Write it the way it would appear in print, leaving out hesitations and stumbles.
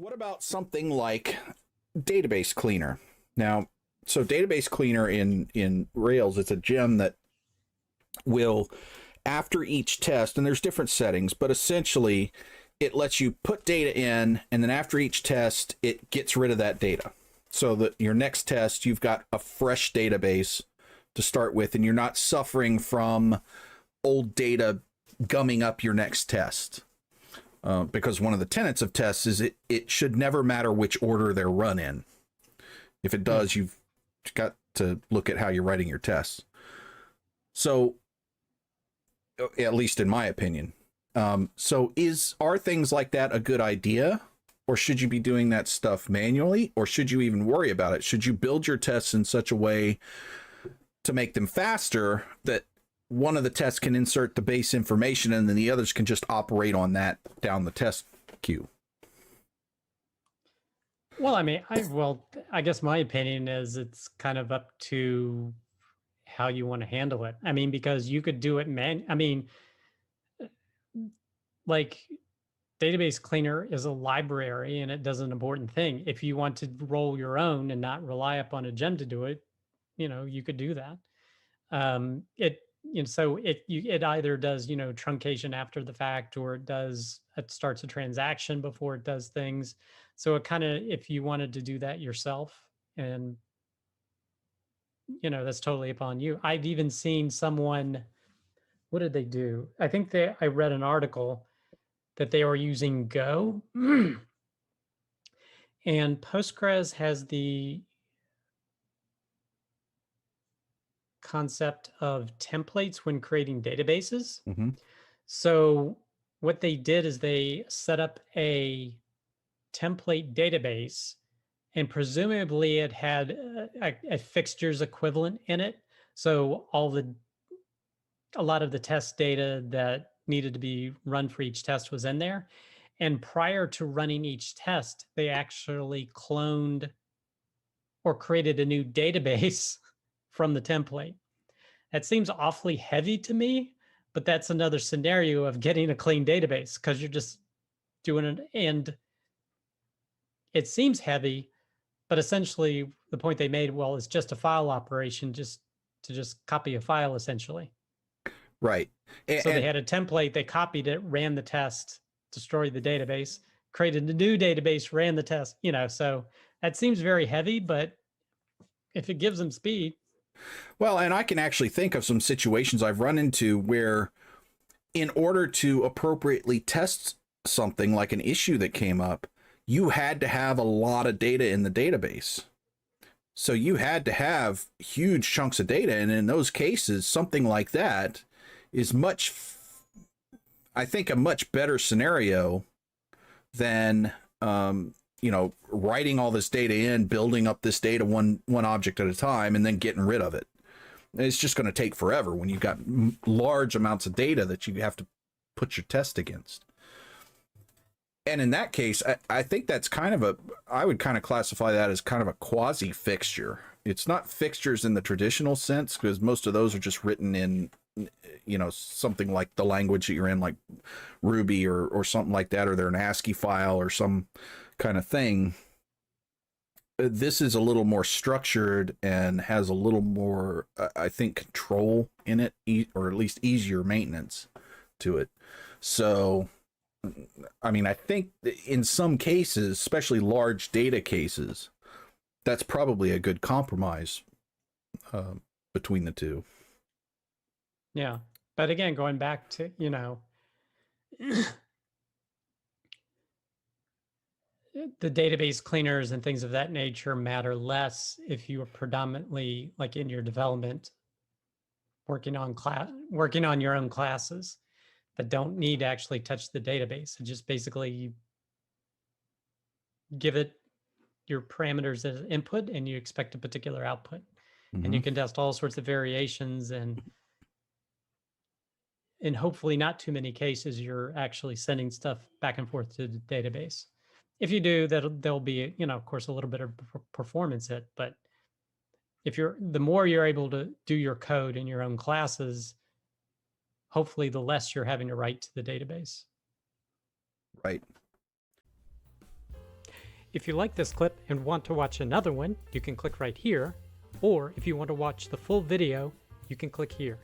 What about something like database cleaner? Now, so database cleaner in Rails, it's a gem that will, after each test, and there's different settings, but essentially it lets you put data in, and then after each test, it gets rid of that data. So that your next test, you've got a fresh database to start with, and you're not suffering from old data gumming up your next test. Because one of the tenets of tests is it should never matter which order they're run in. If it does, you've got to look at how you're writing your tests. So, at least in my opinion. So are things like that a good idea? Or should you be doing that stuff manually? Or should you even worry about it? Should you build your tests in such a way to make them faster that one of the tests can insert the base information and then the others can just operate on that down the test queue? Well, I mean, I guess my opinion is it's kind of up to how you want to handle it. I mean, because you could do it, like database cleaner is a library and it does an important thing. If you want to roll your own and not rely upon a gem to do it, you could do that. It either does, truncation after the fact, or it starts a transaction before it does things. So it kind of, if you wanted to do that yourself, and that's totally upon you. I've even seen someone, what did they do? I read an article that they were using Go and Postgres has the concept of templates when creating databases. Mm-hmm. So what they did is they set up a template database, and presumably it had a fixtures equivalent in it. So a lot of the test data that needed to be run for each test was in there. And prior to running each test, they actually cloned or created a new database from the template. That seems awfully heavy to me, but that's another scenario of getting a clean database because you're just doing it. And it seems heavy, but essentially the point they made, well, it's just a file operation, just to copy a file essentially. Right. So they had a template, they copied it, ran the test, destroyed the database, created a new database, ran the test, so that seems very heavy, but if it gives them speed. Well, and I can actually think of some situations I've run into where in order to appropriately test something like an issue that came up, you had to have a lot of data in the database. So you had to have huge chunks of data. And in those cases, something like that is I think, a much better scenario than, writing all this data in, building up this data one object at a time, and then getting rid of it. It's just going to take forever when you've got large amounts of data that you have to put your test against. And in that case, I think that's I would kind of classify that as kind of a quasi fixture. It's not fixtures in the traditional sense, because most of those are just written in, something like the language that you're in, like Ruby or something like that, or they're an ASCII file or some kind of thing. This is a little more structured and has a little more, I think, control in it, or at least easier maintenance to it. So, I mean, I think in some cases, especially large data cases, that's probably a good compromise between the two. Yeah. But again, going back to, the database cleaners and things of that nature matter less if you are predominantly, like in your development, working on your own classes that don't need to actually touch the database. And just basically you give it your parameters as input and you expect a particular output. Mm-hmm. And you can test all sorts of variations, and in hopefully not too many cases, you're actually sending stuff back and forth to the database. If you do, there'll be, of course, a little bit of performance hit, but the more you're able to do your code in your own classes, hopefully the less you're having to write to the database. Right. If you like this clip and want to watch another one, you can click right here, or if you want to watch the full video, you can click here.